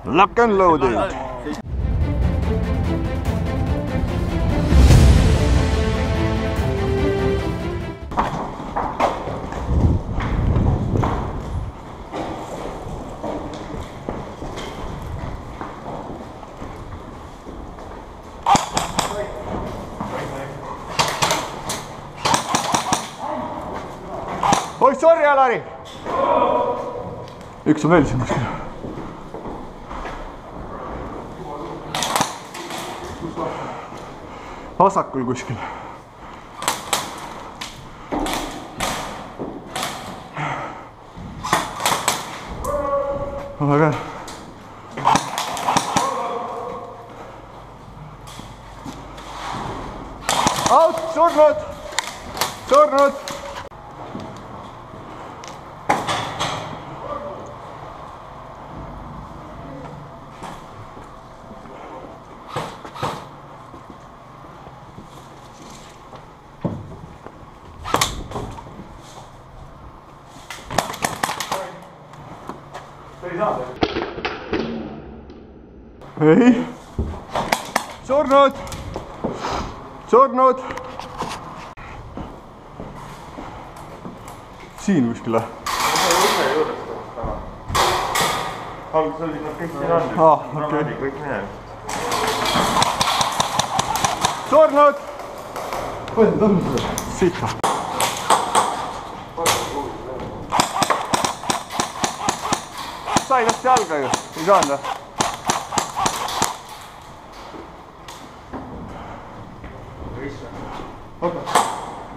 Lock and loaded. Oi, sorry, Alari! Üks on veel siin kuskil. Vasakul kuskil. Väga hea. Out! Surnud! Surnud! Ei. Surnud! Surnud! Siin kuskile. Alguses olid nad kõik siin andnud. Okei. Kõik minema. Surnud! Palju tõmnud seda? Sita. Sai täpselt jalga ju, ei saanud.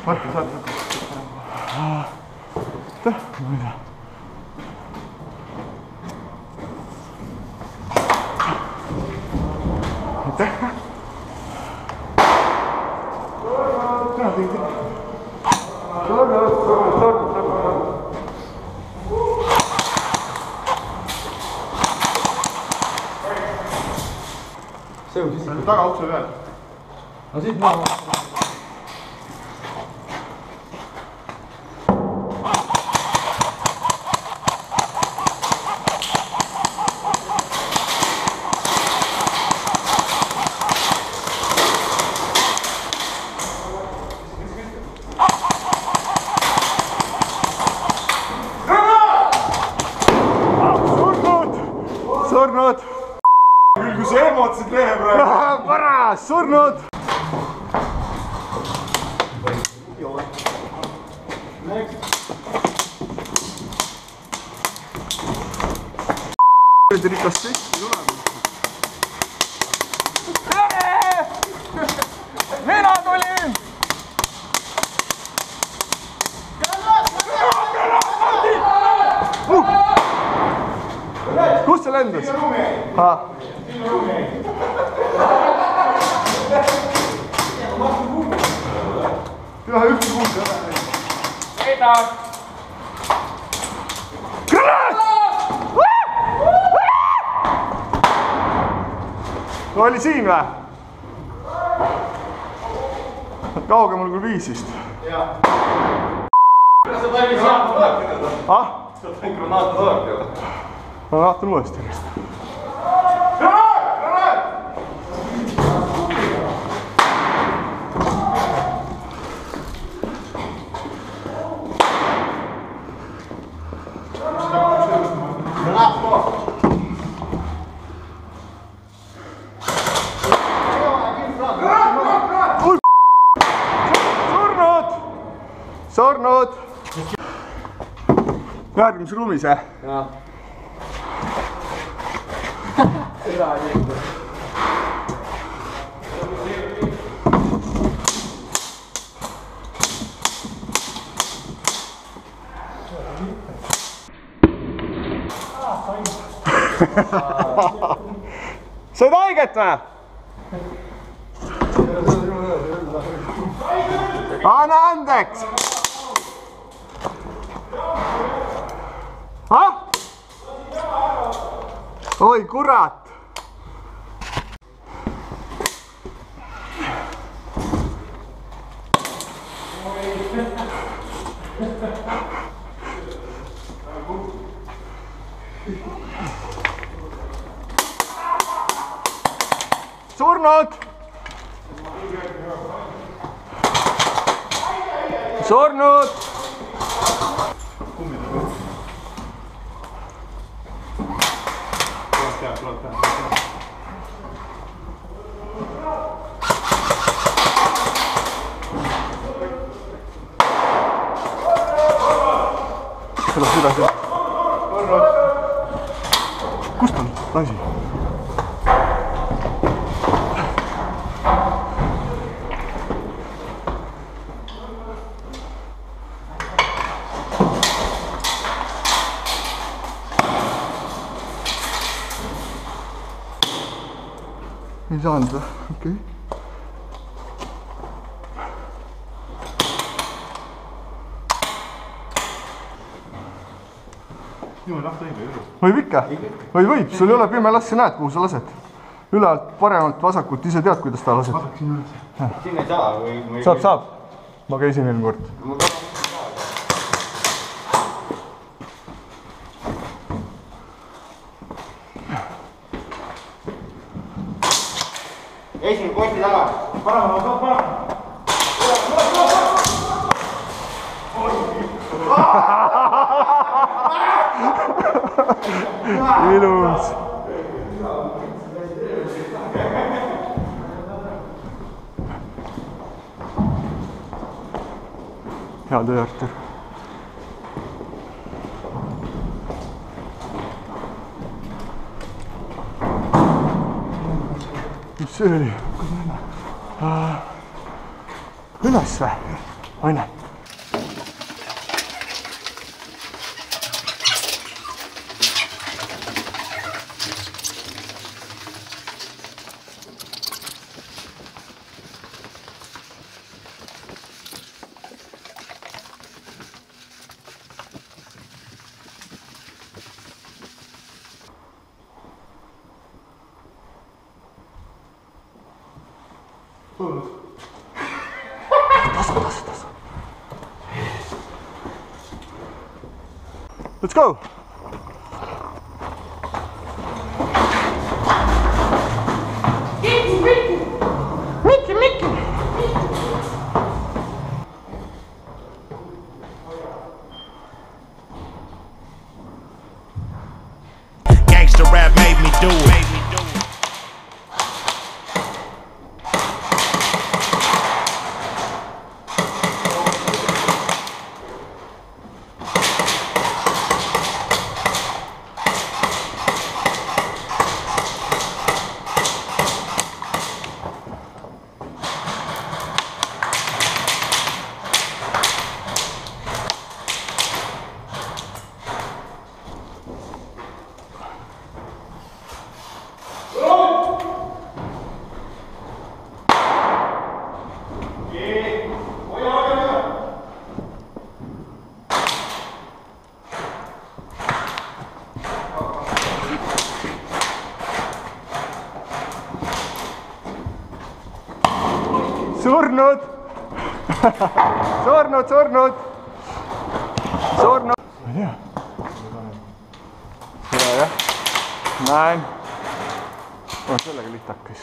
Martin, saad võtta. Aitäh, ma ei tea. Aitäh. See on siis taga ukse peal. No siit maha. Surnud! Küll kui see emotsid lehe praegu! Paras! Surnud! Rikas sessi tuleb. Tere! Mina tulin! Kus see lendas? Ühe ühte kuulda. Eeda! Kõrvad! Oli siin või? Kaugemal kui 5 vist. Jaa. Kuidas sa valmis jaama tuleb pidada? Ah? Seda granaat tuleb ju. Ma vaatan uuesti. Granaat! Granaat! Granaat koos! Surnud! Järgmises ruumis, jah? Jaa. Seda ei jäänud. Said haiget või? Anna andeks! Ah? Oi, kurat! Surnud! Surnud! Edasi. Kust on lasi? Ei saanud või? Okei. Võib ikka? Võib, sul ei ole pime, las sa näed, kuhu sa lased. Ülalt, paremalt, vasakult, ise tead, kuidas ta lased. Siin ei saa või? Saab. Ma käisin eelmine kord. Esimene posti taga. Parem. Ilus. Hea töö, Artur. Mis see oli? Üles või? Aine. Tasa. Let's go! Mickey! Gangsta rap made me do it. Surnud! Surnud! Ma ei tea. Hea jah. Näin. On sellega lihtakis.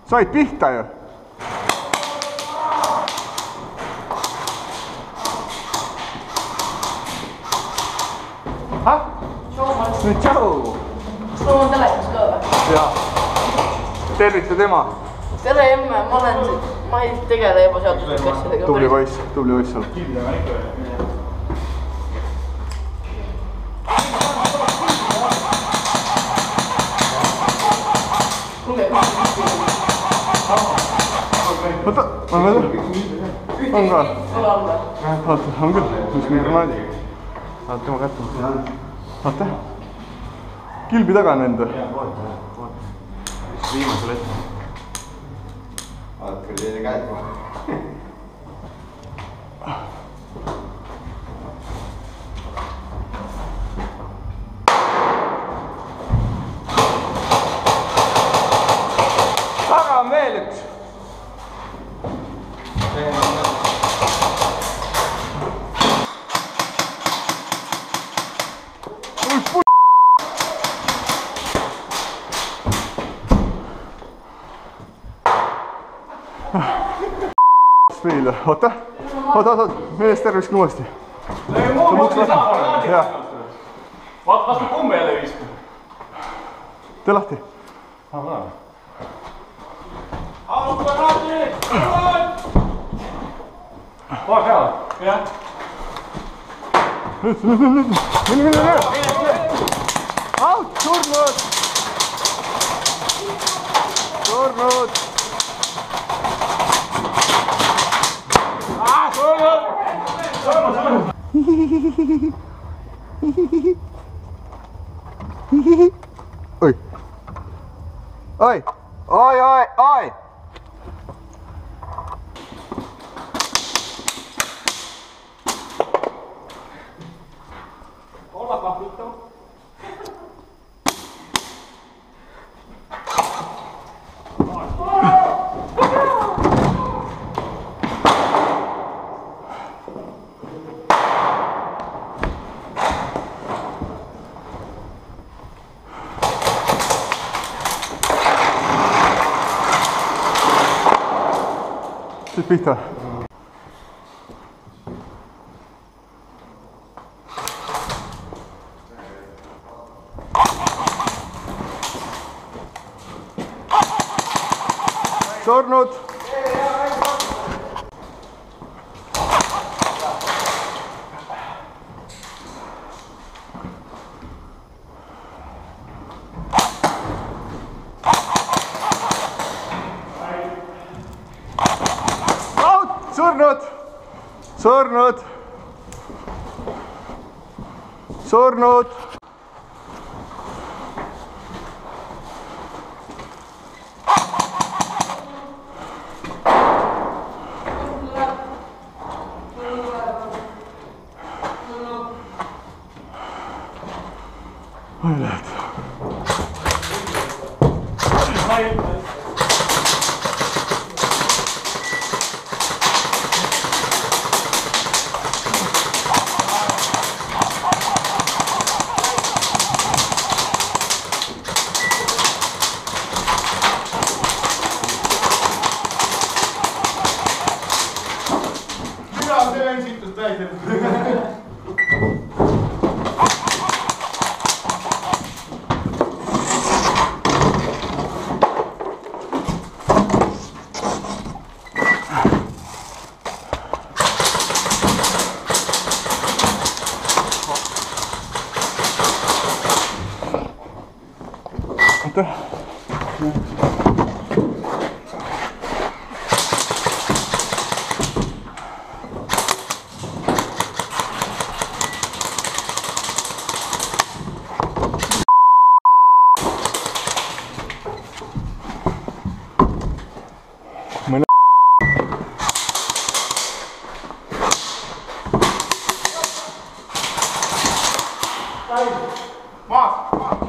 Said pihta ju? Nüüd tšau! Kas mul on telekas ka või? Jaa. Tervita tema. Tere emme, ma ei tegele ebaseaduslike asjadega. Tubli poiss ol. Oota, on veel? On ka? Oota, on küll, mis mingi granaadi. Saad tema kätte. Oota. Kilbi taga on enda. Viimasel ette. Vaat küll teine käed kohe. Veel, oota, meelest tervisega uuesti. Vaata kumbe jälle viiskab. Tee lahti. Paar peale. Jah. Mine. Out, surnud. Oi. Olla kahvittu. Siit pihta. Surnud. Surnud.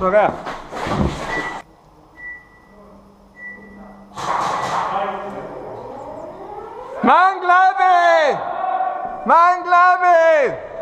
Väga hea. Mäng läbi!